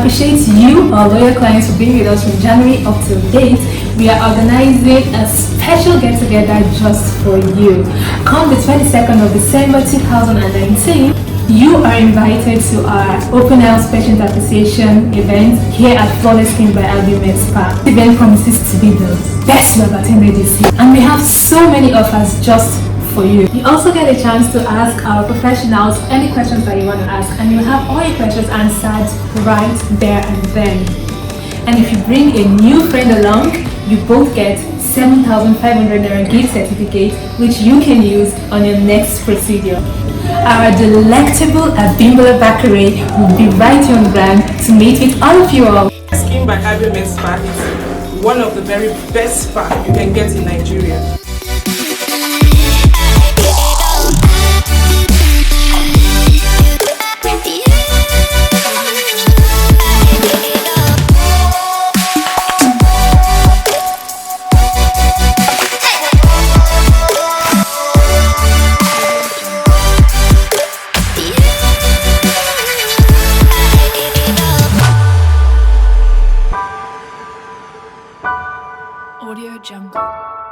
appreciate you, our loyal clients, for being with us from January up to date. We are organizing a special get-together just for you. Come the 22nd of December 2019, you are invited to our open house patient appreciation event here at Flawless Skin by Albumet Spa. The event promises to be the best we have attended this year, and we have so many offers just for you. You also get a chance to ask our professionals any questions that you want to ask, and you have all your questions answered right there and then. And if you bring a new friend along, you both get 7,500 Naira gift certificate, which you can use on your next procedure. Our delectable Abimbola Bakare will be right here on the ground to meet with all of you all. Skin by Albumet Spa is one of the very best spa you can get in Nigeria. Audio Jungle.